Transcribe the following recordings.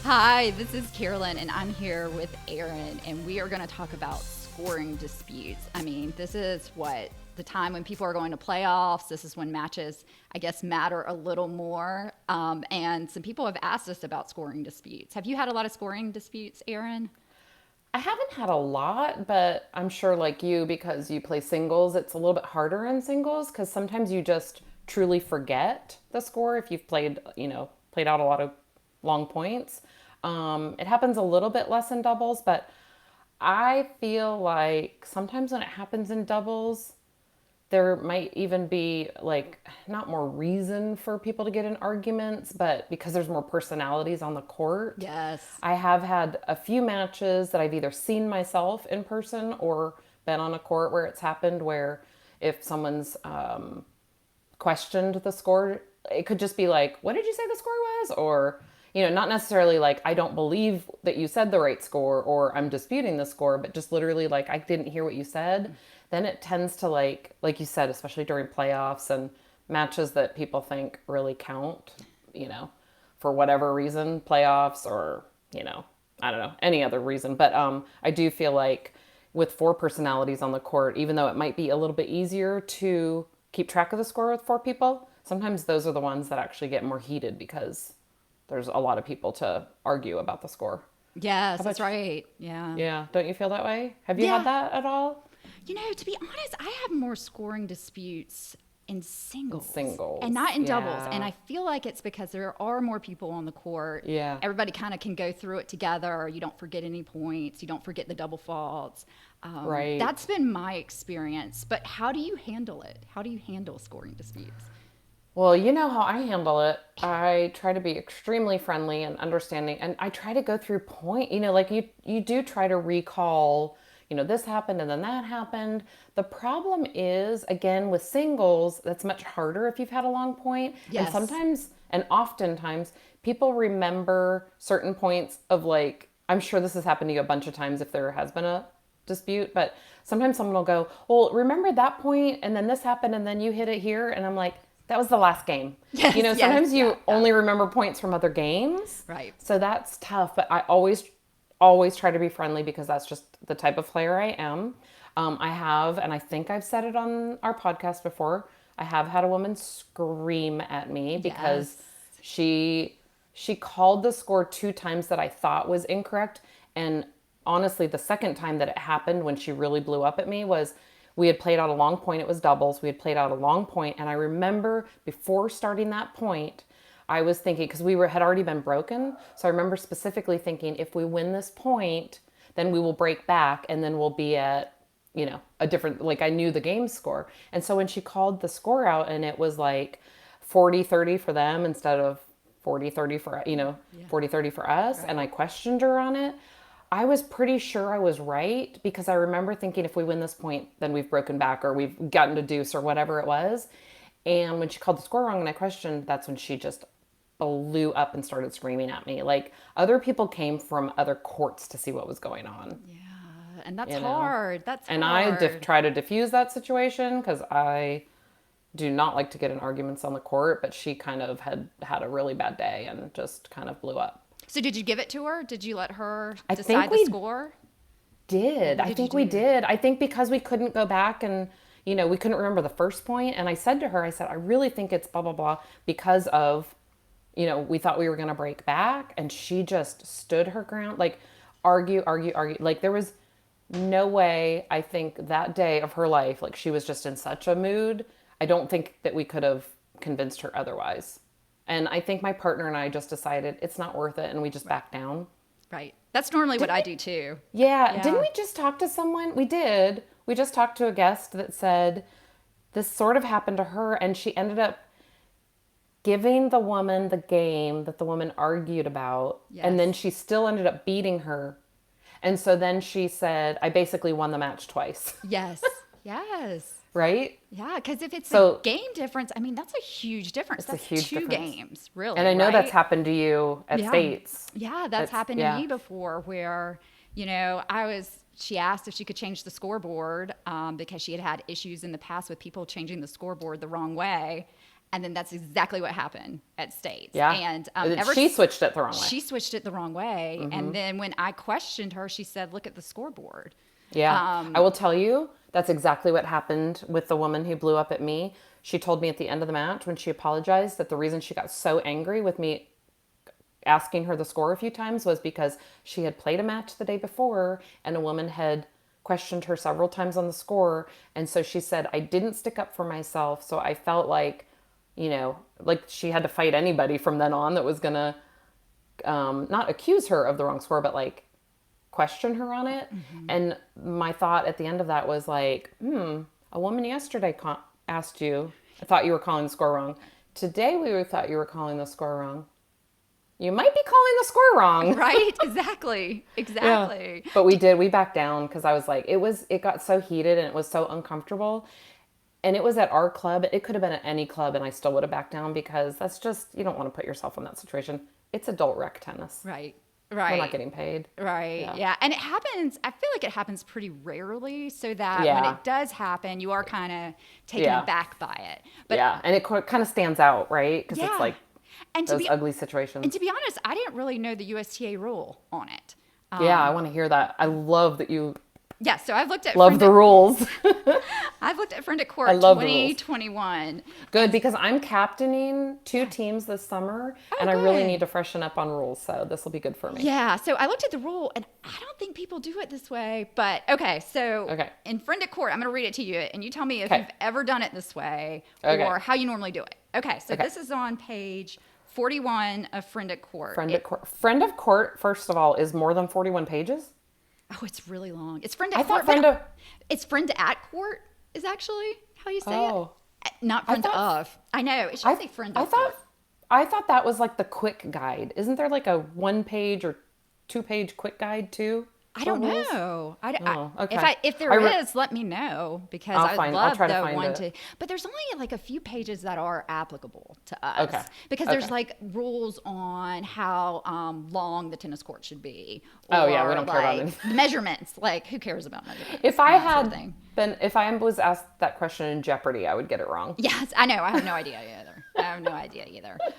Hi, this is Carolyn, and I'm here with Aaron, and we are going to talk about scoring disputes. I mean, this is the time when people are going to playoffs. This is when matches, I guess, matter a little more. And some people have asked us about scoring disputes. Have you had a lot of scoring disputes, Aaron? I haven't had a lot, but I'm sure like you, because you play singles, it's a little bit harder in singles because sometimes you just truly forget the score if you've played out a lot of long points. It happens a little bit less in doubles, but I feel like sometimes when it happens in doubles, there might even be like not more reason for people to get in arguments, but because there's more personalities on the court. Yes. I have had a few matches that I've either seen myself in person or been on a court where it's happened where if someone's questioned the score, it could just be like, what did you say the score was? Or, not necessarily like, I don't believe that you said the right score or I'm disputing the score, but just literally like, I didn't hear what you said. Then it tends to like you said, especially during playoffs and matches that people think really count, you know, for whatever reason, playoffs or, I don't know, any other reason. But I do feel like with four personalities on the court, even though it might be a little bit easier to keep track of the score with four people, sometimes those are the ones that actually get more heated because there's a lot of people to argue about the score. Yes, How that's about you? right. Yeah. Yeah, don't you feel that way? Have you had Yeah. that at all? To be honest, I have more scoring disputes in In singles and singles. not in doubles. And Yeah. I feel like it's because there are more people on the court. Yeah. Everybody kind of can go through it together. You don't forget any points. You don't forget the double faults. Right. That's been my experience. But how do you handle it? How do you handle scoring disputes? Well, you know how I handle it. I try to be extremely friendly and understanding, and I try to go through point. Like you do try to recall. This happened and then that happened. The problem is, again, with singles, that's much harder if you've had a long point, and Yes. sometimes and oftentimes people remember certain points of like. I'm sure this has happened to you a bunch of times if there has been a dispute, but sometimes someone will go, well, remember that point and then this happened and then you hit it here. And I'm like, that was the last game. Yes, yes, Sometimes yeah, you yeah. only remember points from other games. Right. So that's tough, but I always try to be friendly because that's just the type of player I am. I have, and I think I've said it on our podcast before, I have had a woman scream at me because Yes. she she called the score two times that I thought was incorrect. And honestly, the second time that it happened when she really blew up at me was we had played out a long point. It was doubles. We had played out a long point, and I remember before starting that point, I was thinking because had already been broken. So I remember specifically thinking, if we win this point, then we will break back, and then we'll be at a different, like I knew the game score. And so when she called the score out and it was like 40-30 for them instead of 40-30 for, Yeah. 40-30 for us, and I Right. questioned her on it, I was pretty sure I was right because I remember thinking if we win this point, then we've broken back or we've gotten to deuce or whatever it was. And when she called the score wrong and I questioned, that's when she just blew up and started screaming at me. Like other people came from other courts to see what was going on, Yeah. And that's you know? hard. That's And I hard. try to diffuse that situation because I do not like to get in arguments on the court, but she kind of had a really bad day and just kind of blew up. So did you give it to her? Did you let her I think decide the we score? Or did. what I did you think we do? did. I think because we couldn't go back and, we couldn't remember the first point. And I said to her, I said, I really think it's blah, blah, blah because of, we thought we were going to break back. And she just stood her ground, like argue, argue, argue. Like there was no way, I think that day of her life, like she was just in such a mood. I don't think that we could have convinced her otherwise. And I think my partner and I just decided it's not worth it. And we just Right. backed down. Right. That's normally what Didn't I we do too. Yeah, didn't Yeah. we just talk to someone? We did. We just talked to a guest that said this sort of happened to her, and she ended up giving the woman the game that the woman argued about, and then Yes. she still ended up beating her. And so then she said, I basically won the match twice, Yes. Yes. right? Yeah, because if it's a So game difference, I mean, that's a huge difference. it's a That's huge two difference. games, And really, I know that's right? happened to you at Yeah. states. Yeah, that's That's, happened to yeah. me before where, she asked if she could change the scoreboard because she had had issues in the past with people changing the scoreboard the wrong way. And then that's exactly what happened at States. Yeah. And She switched it the wrong way. She switched it the wrong way. And then when I questioned her, she said, look at the scoreboard. Yeah. I will tell you, that's exactly what happened with the woman who blew up at me. She told me at the end of the match when she apologized that the reason she got so angry with me asking her the score a few times was because she had played a match the day before and a woman had questioned her several times on the score. And so she said, I didn't stick up for myself. So I felt like, like she had to fight anybody from then on that was going to not accuse her of the wrong score, but like question her on it. Mm-hmm. And my thought at the end of that was like, a woman yesterday asked you, I thought you were calling the score wrong. Today we thought you were calling the score wrong. You might be calling the score wrong. Right? Exactly. Exactly. Yeah. But we backed down because I was like, it got so heated and it was so uncomfortable. And it was at our club. It could have been at any club and I still would have backed down because that's just, you don't want to put yourself in that situation. It's adult rec tennis. Right. We're not getting paid. Right. Yeah. And it happens, I feel like it happens pretty rarely so that when it does happen, you are kind of taken aback by it. But and it kind of stands out, right? Because it's like those ugly situations. And to be honest, I didn't really know the USTA rule on it. I want to hear that. I love that you... Yeah, so I've looked at... Love the rules. I've looked at Friend at Court 2021. Good, because I'm captaining 2 teams this summer, and I really need to freshen up on rules, so this will be good for me. Yeah, so I looked at the rule, and I don't think people do it this way, but in Friend at Court, I'm going to read it to you, and you tell me if you've ever done it this way or how you normally do it. Okay, so this is on page 41 of Friend at Court. Friend of Court, first of all, is more than 41 pages? Oh, it's really long. It's Friend at Court. It's Friend at Court is actually how you say it. Not Friend of. I know. It should say Friend of Court. I thought that was like the quick guide. Isn't there like a 1-page or 2-page quick guide too? I don't know. If there is, let me know because I'd love the one to. But there's only like a few pages that are applicable to us. Okay. Because there's like rules on how long the tennis court should be. Or, we don't care about it. Measurements. Like who cares about measurements? If I was asked that question in Jeopardy, I would get it wrong. Yes, I know. I have no idea either.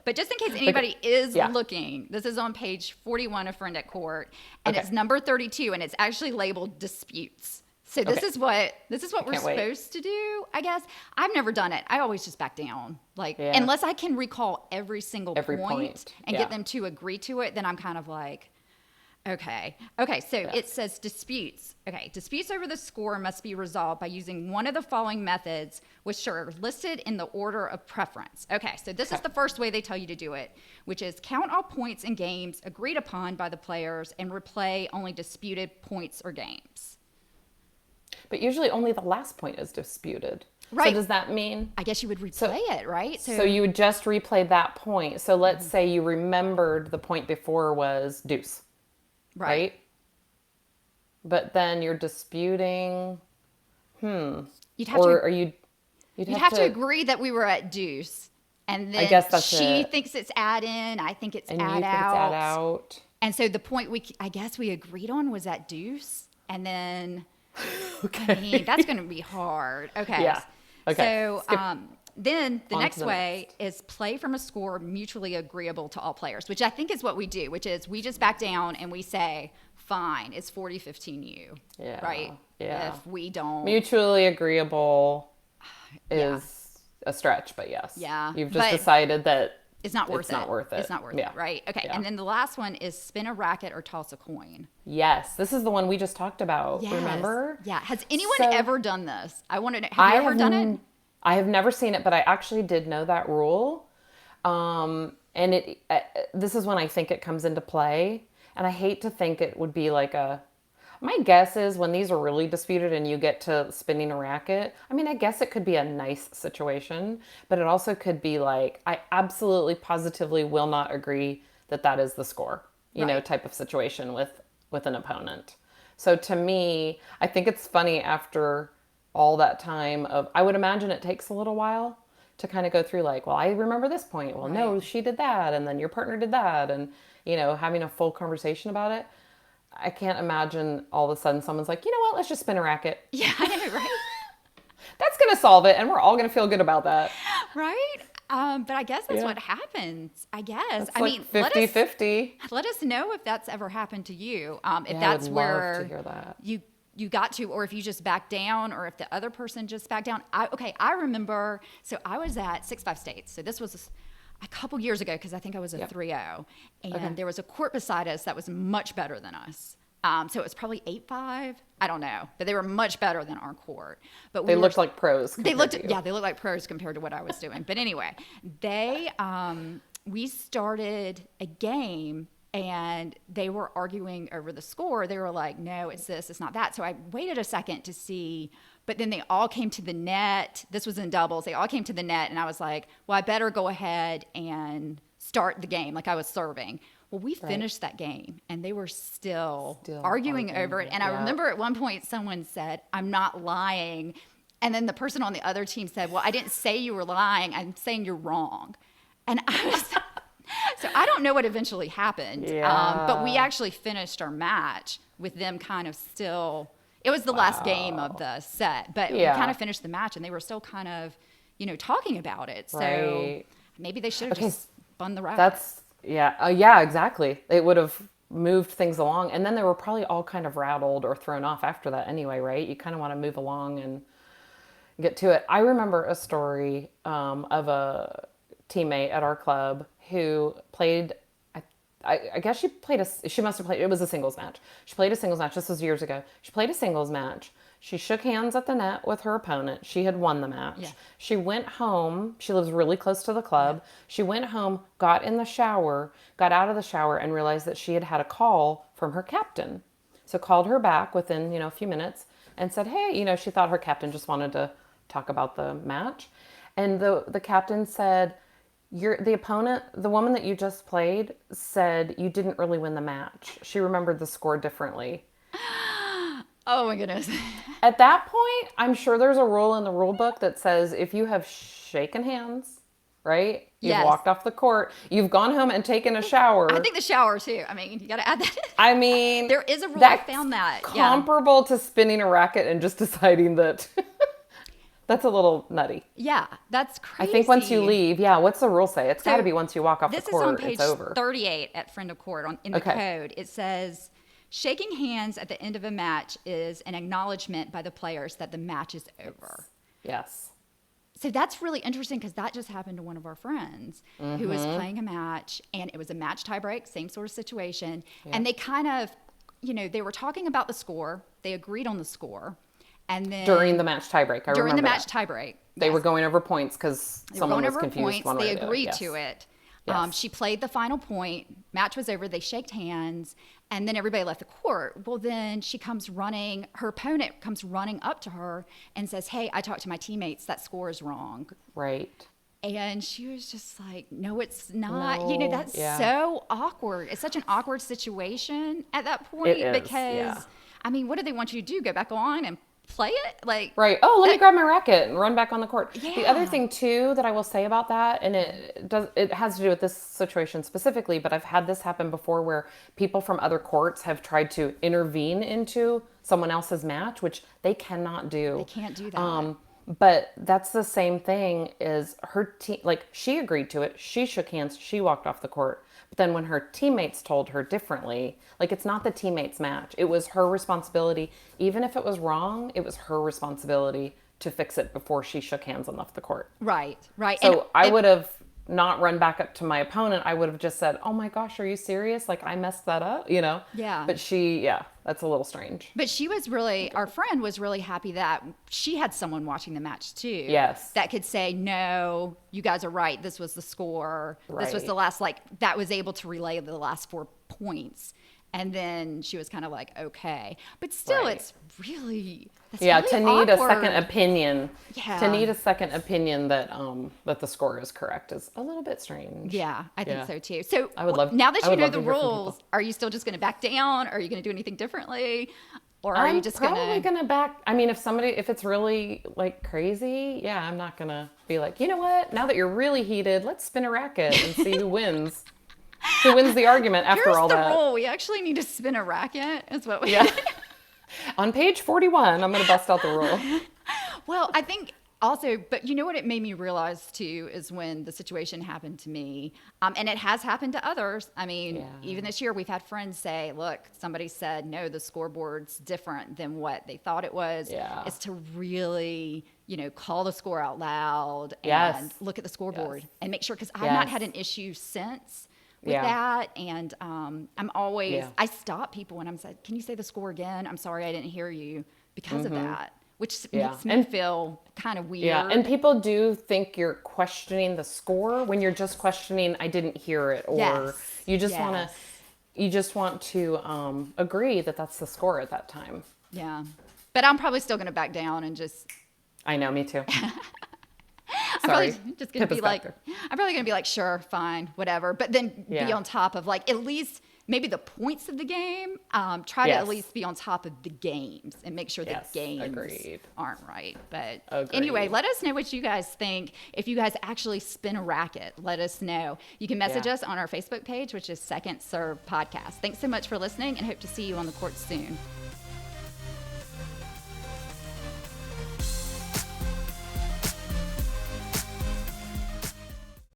But just in case anybody is looking, this is on page 41 of Friend at Court, and it's number 32, and it's actually labeled disputes. So this is what we're supposed to do, I guess. I've never done it. I always just back down. Unless I can recall every single point and get them to agree to it, then I'm kind of like, okay, so it says disputes. Okay, disputes over the score must be resolved by using one of the following methods, which are listed in the order of preference. Okay, so this is the first way they tell you to do it, which is count all points in games agreed upon by the players and replay only disputed points or games. But usually only the last point is disputed. Right. So does that mean... I guess you would replay it, right? So you would just replay that point. So let's say you remembered the point before was deuce. Right? But then you're disputing. You'd have to agree that we were at deuce, and then she thinks it's add in. I think it's add out. It's add out. And so the point we agreed on was at deuce, and then I mean that's going to be hard. Okay. Yeah. Okay. So then the next way is play from a score mutually agreeable to all players, which I think is what we do, which is we just back down and we say, fine, it's 40-15 you. Yeah. Right? Yeah. If we don't. Mutually agreeable is a stretch, but yes. Yeah. You've just decided that it's not worth it. It's not worth it, right? Okay. Yeah. And then the last one is spin a racket or toss a coin. Yes. This is the one we just talked about. Yes. Remember? Yeah. Has anyone ever done this? I want to know. Have you ever done it? I have never seen it, but I actually did know that rule. And this is when I think it comes into play. And I hate to think it would be like my guess is when these are really disputed and you get to spinning a racket, I mean, I guess it could be a nice situation, but it also could be like, I absolutely positively will not agree that is the score, type of situation with an opponent. So to me, I think it's funny after all that time I would imagine it takes a little while to kind of go through like, well, I remember this point. Well, no, she did that. And then your partner did that. And, having a full conversation about it. I can't imagine all of a sudden someone's like, you know what, let's just spin a racket. Yeah, I know, right? That's going to solve it. And we're all going to feel good about that. Right? But I guess that's what happens. I guess. It's I like mean, 50-50. let us know if that's ever happened to you. If Yeah, that's I would where love to hear that. you got to, or if you just backed down, or if the other person just backed down. I remember. So I was at 6-5 States. So this was a couple years ago because I think I was a 3-0, and there was a court beside us that was much better than us. So it was probably 8-5. I don't know, but they were much better than our court. But They looked like pros. They looked like pros compared to what I was doing. But anyway, we started a game and they were arguing over the score. They were like, no, it's this, it's not that. So I waited a second to see, but then they all came to the net. This was in doubles. They all came to the net and I was like, well, I better go ahead and start the game. Like I was serving. Well, we finished that game and they were still arguing over it. And I remember at one point someone said, I'm not lying. And then the person on the other team said, well, I didn't say you were lying. I'm saying you're wrong. And I was, so I don't know what eventually happened. But we actually finished our match with them kind of still, it was the last game of the set, but we kind of finished the match and they were still kind of, talking about it. So maybe they should have just spun the racket. Yeah, exactly. It would have moved things along. And then they were probably all kind of rattled or thrown off after that anyway, right? You kind of want to move along and get to it. I remember a story of a teammate at our club who played, I guess she must have played, it was a singles match. She played a singles match. This was years ago. She played a singles match. She shook hands at the net with her opponent. She had won the match. Yeah. She went home. She lives really close to the club. Yeah. She went home, got in the shower, got out of the shower, and realized that she had had a call from her captain. So called her back within, a few minutes and said, hey, she thought her captain just wanted to talk about the match. And the captain said, the opponent, the woman that you just played, said you didn't really win the match. She remembered the score differently. Oh my goodness. At that point, I'm sure there's a rule in the rule book that says if you have shaken hands, right? You've walked off the court, you've gone home and taken a shower. I think the shower too. I mean, you got to add that in. I mean, there is a rule. I found that. Comparable to spinning a racket and just deciding that that's a little nutty. Yeah, that's crazy. I think once you leave, what's the rule say? It's got to be once you walk off the court, it's over. This is on page 38 at Friend of Court in the code. It says, shaking hands at the end of a match is an acknowledgement by the players that the match is over. Yes. So that's really interesting because that just happened to one of our friends who was playing a match, and it was a match tiebreak, same sort of situation. Yeah. And they kind of, they were talking about the score. They agreed on the score. And then during the match tiebreak, during the match tiebreak, they were going over points because someone was confused. They agreed to it. Yes. She played the final point. Match was over. They shaked hands, and then everybody left the court. Well, then she comes running. Her opponent comes running up to her and says, "Hey, I talked to my teammates. That score is wrong." Right. And she was just like, "No, it's not." No, that's so awkward. It's such an awkward situation at that point because, I mean, what do they want you to do? Go back on and play it? Like, right. Oh, let me grab my racket and run back on the court. Yeah. The other thing too that I will say about that, and it has to do with this situation specifically, but I've had this happen before where people from other courts have tried to intervene into someone else's match, which they cannot do. They can't do that. But that's the same thing as her team. Like, she agreed to it. She shook hands. She walked off the court. But then when her teammates told her differently, like, it's not the teammates' match. It was her responsibility. Even if it was wrong, it was her responsibility to fix it before she shook hands and left the court. Right. So I would have not run back up to my opponent. I would have just said, "Oh my gosh, are you serious? Like, I messed that up," Yeah. But that's a little strange. But she was our friend was really happy that she had someone watching the match too. Yes. That could say, "No, you guys are right. This was the score. Right. This was the last," that was able to relay the last 4 points. And then she was kind of like, okay. But still, it's really, to need a second opinion. Yeah. To need a second opinion that the score is correct is a little bit strange. Yeah, I think so too. So now that you know the rules, are you still just going to back down? Are you going to do anything differently? Or are you just going to? I'm probably going to back. I mean, if it's really crazy, I'm not going to be like, you know what? Now that you're really heated, let's spin a racket and see who wins. Who wins the argument after all that? Here's the rule. We actually need to spin a racket. Is what we On page 41, I'm going to bust out the rule. Well, I think also, but you know what it made me realize too is when the situation happened to me, and it has happened to others. I mean, Yeah. even this year, we've had friends say, look, somebody said, no, the scoreboard's different than what they thought it was. Yeah. Is to really, call the score out loud and Yes. look at the scoreboard Yes. and make sure, because I've Yes. not had an issue since with Yeah. that. And I'm always, Yeah. I stop people when I'm saying, can you say the score again? I'm sorry, I didn't hear you because of that, which Yeah. makes me And- feel kind of weird. Yeah, and people do think you're questioning the score when you're just questioning, I didn't hear it, or Yes. you just Yes. want to agree that that's the score at that time. Yeah. But I'm probably still going to back down and just, I know, me too. I'm Sorry. probably just going to Pippa's be like, back there. I'm probably going to be like, sure, fine, whatever. But then be Yeah. on top of like, at least maybe the points of the game. Try to at Yes. least be on top of the games and make sure Yes, the games agreed. aren't right. But Agreed. anyway, let us know what you guys think. If you guys actually spin a racket, let us know. You can message Yeah. us on our Facebook page, which is Second Serve Podcast. Thanks so much for listening and hope to see you on the court soon.